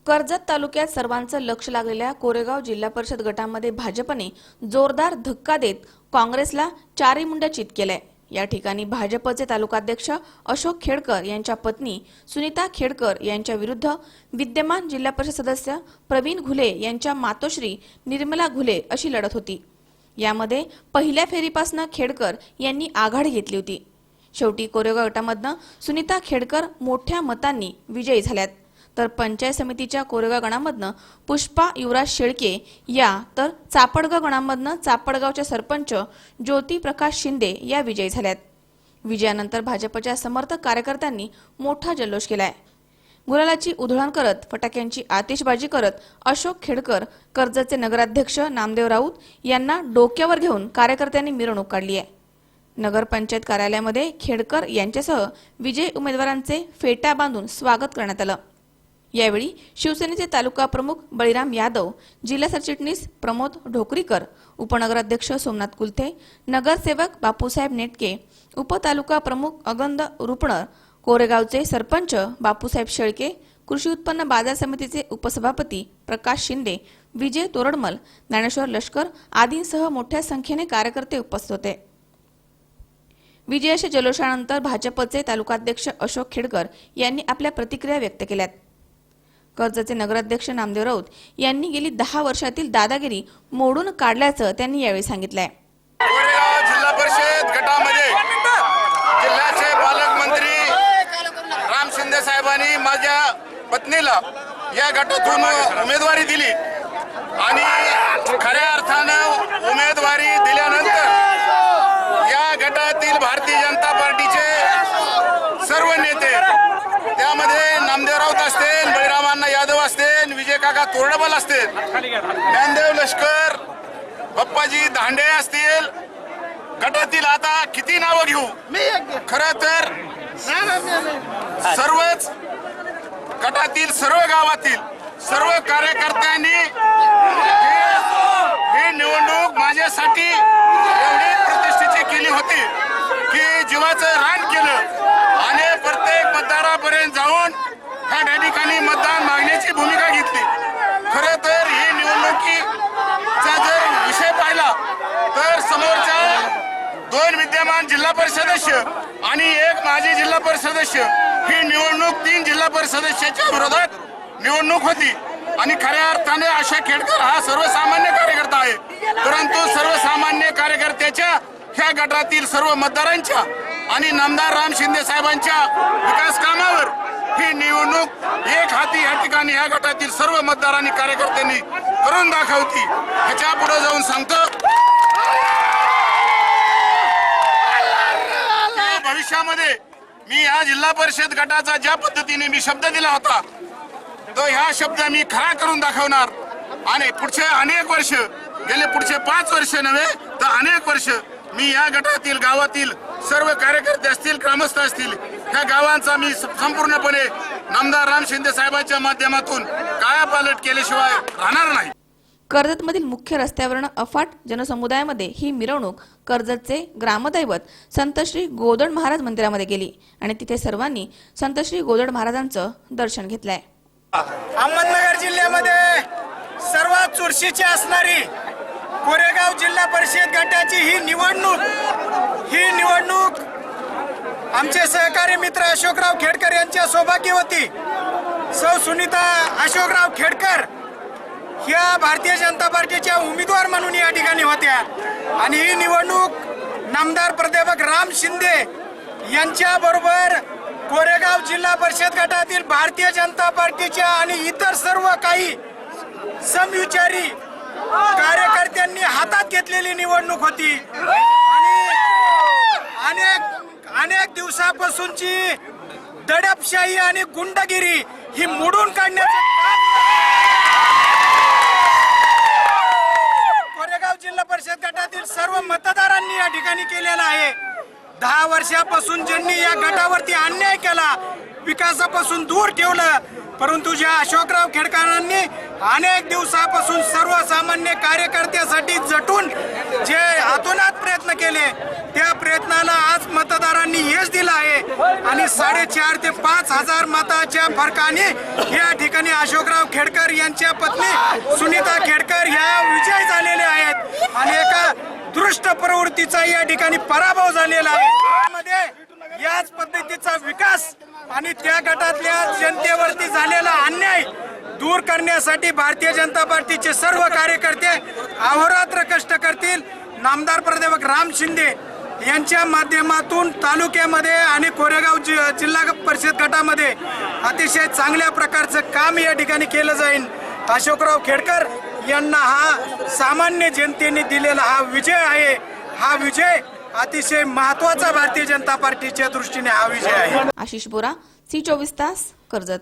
कर्जत तालुक्यात सर्वांचं लक्ष लागलेल्या कोरेगाव जिल्हा परिषद गटामध्ये भाजपने जोरदार धक्का देत काँग्रेसला चारी मुंड्या चित केलंय। या ठिकाणी भाजपचे तालुकाध्यक्ष अशोक खेडकर यांच्या पत्नी सुनीता खेडकर यांच्या विरुद्ध विद्यमान जिल्हा परिषद सदस्य प्रवीण घुले यांच्या मातोश्री निर्मला घुले अशी लढत होती। यामध्ये पहिल्या फेरीपासून खेडकर यांनी आघाडी घेतली होती। शेवटी कोरेगाव गटामधनं सुनीता खेडकर मोठ्या मतांनी विजयी झाल्यात, तर पंचायत समितीच्या कोरेगाव गणामधनं पुष्पा युवराज शेळके या तर चापडगाव गणामधनं चापडगावचे सरपंच ज्योती प्रकाश शिंदे या विजयी झाल्यात। विजयानंतर भाजपच्या समर्थक कार्यकर्त्यांनी मोठा जल्लोष केलाय। गुलालाची उधळण करत, फटाक्यांची आतिषबाजी करत अशोक खेडकर, कर्जतचे नगराध्यक्ष नामदेव राऊत यांना डोक्यावर घेऊन कार्यकर्त्यांनी मिरवणूक काढली आहे। नगरपंचायत कार्यालयामध्ये खेडकर यांच्यासह विजयी उमेदवारांचे फेटा बांधून स्वागत करण्यात आलं। यावेळी शिवसेनेचे तालुका प्रमुख बळीराम यादव, जिल्हा सरचिटणीस प्रमोद ढोकरीकर, उपनगराध्यक्ष सोमनाथ कुलथे, नगरसेवक बापूसाहेब नेटके, उपतालुका प्रमुख अगंद रुपणर, कोरेगावचे सरपंच बापूसाहेब शेळके, कृषी उत्पन्न बाजार समितीचे उपसभापती प्रकाश शिंदे, विजय तोरडमल, ज्ञानेश्वर लष्कर आदींसह मोठ्या संख्येने कार्यकर्ते उपस्थित होते। विजयाच्या जल्लोषानंतर भाजपचे तालुकाध्यक्ष अशोक खेडकर यांनी आपल्या प्रतिक्रिया व्यक्त केल्यात। कर्जतचे नगराध्यक्ष नामदेव राऊत यांनी गेली 10 वर्षातील दादागिरी मोडून काढल्याचं त्यांनी यावेळी सांगितलंय। कोरेगाव जिल्हा परिषद गटामध्ये जिल्ह्याचे पालकमंत्री राम शिंदे साहेबांनी माझ्या पत्नीला या गटातून उमेदवारी दिली आणि खऱ्या अर्थानं उमेदवारी दिल्यानंतर या गटातील भारतीय जनता पार्टीचे सर्व नेते, त्यामध्ये नामदेव राऊत असतील, बळीरामांना यादव असतील, विजय काका तोरडमल असतील, ज्ञानदेव लष्कर, बाप्पाजी दांडे असतील, गटातील आता किती नावं घेऊ, खरं तर सर्वच गटातील सर्व गावातील सर्व कार्यकर्त्यांनी ही निवडणूक माझ्यासाठी एवढी प्रतिष्ठेची केली होती की जीवाचं रान केलं आणि प्रत्येक मतदारापर्यंत जाऊन ह्या ठिकाणी मतदान मागण्याची भूमिका घेतली। खरं तर ही निवडणुकीचा जर विषय पाहिला तर समोरच्या 2 विद्यमान जिल्हा परिषद सदस्य आणि 1 माजी जिल्हा परिषद सदस्य ही निवडणूक 3 जिल्हा परिषद सदस्याच्या विरोधात निवडणूक होती आणि खऱ्या अर्थाने अशोक खेडकर हा सर्वसामान्य कार्यकर्ता आहे, परंतु सर्वसामान्य कार्यकर्त्याच्या ह्या गटातील सर्व मतदारांच्या आणि नामदार राम शिंदे साहेबांच्या विकास कामावर ही निवडणूक एक हाती या ठिकाणी या गटातील सर्व मतदारांनी कार्यकर्त्यांनी करून दाखवती। ह्याच्या पुढे जाऊन सांगतो भविष्यामध्ये मी या जिल्हा परिषद गटाचा ज्या पद्धतीने मी शब्द दिला होता तो ह्या शब्द मी खरा करून दाखवणार आणि पुढचे अनेक वर्ष, गेले पुढचे 5 वर्ष नव्हे तर अनेक वर्ष मी या गटातील गावातील सर्व कार्यकर्ते असतील, ग्रामस्थ असतील, ह्या गावांचा मी संपूर्णपणे नामदार राम शिंदे साहेबांच्या माध्यमातून कायापालट केल्याशिवाय राहणार नाही। कर्जतमधील मुख्य रस्त्यावरनं अफाट जनसमुदायामध्ये ही मिरवणूक कर्जतचे ग्रामदैवत संत श्री गोदड महाराज मंदिरामध्ये गेली आणि तिथे सर्वांनी संत श्री गोदड महाराजांचं दर्शन घेतलंय। अहमदनगर जिल्ह्यामध्ये सर्वात चुरशीची असणारी कोरेगाव जिल्हा परिषद गटाची ही निवडणूक आमचे सहकारी मित्र अशोकराव खेडकर यांच्या सौभाग्यवती सौ सुनीता अशोकराव खेडकर ह्या भारतीय जनता पार्टीच्या उमेदवार म्हणून या ठिकाणी होत्या आणि ही निवडणूक नामदार प्राध्यापक राम शिंदे यांच्या बरोबर कोरेगाव जिल्हा परिषद गटातील भारतीय जनता पार्टीच्या आणि इतर सर्व काही समविचारी कार्यकर्त्यांनी हातात घेतलेली निवडणूक होती आणि अनेक दिवसापासूनची दडपशाही आणि गुंडगिरी ही मोडून काढण्याचं कोरेगाव जिल्हा परिषद गटातील सर्व मतदारांनी या ठिकाणी केलेलं आहे। 10 वर्षापासून ज्यांनी या गटावरती अन्याय केला, विकासापासून दूर ठेवलं, परंतु ज्या अशोकराव खेडकरांनी अनेक दिवसापासून सर्वसामान्य कार्यकर्त्यासाठी झटून जे अतोनात प्रयत्न केले, त्या प्रयत्नाला आज मतदारांनी यश दिलं आहे आणि 4.5 ते 5 हजार मताच्या फरकाने या ठिकाणी अशोकराव खेडकर यांच्या पत्नी सुनीता खेडकर ह्या विजयी झालेल्या आहेत आणि एका दृष्ट प्रवृत्तीचा या ठिकाणी पराभव झालेला आहे। मध्ये याच पद्धतीचा विकास आणि त्या गटातल्या जनतेवरती झालेला अन्याय दूर करण्यासाठी भारतीय जनता पार्टीचे सर्व कार्यकर्ते अहोरात्र कष्ट करतील। नामदार प्राध्यापक राम शिंदे यांच्या माध्यमातून तालुक्यामध्ये आणि कोरेगाव जिल्हा परिषद गटामध्ये अतिशय चांगल्या प्रकारचं काम या ठिकाणी केलं जाईल। अशोकराव खेडकर यांना हा सामान्य जनतेने दिलेला हा विजय आहे। हा विजय अतिशय महत्त्वाचा भारतीय जनता पार्टीच्या दृष्टीने हा विजय आहे। आशिष बोरा, C24 तास, कर्जत।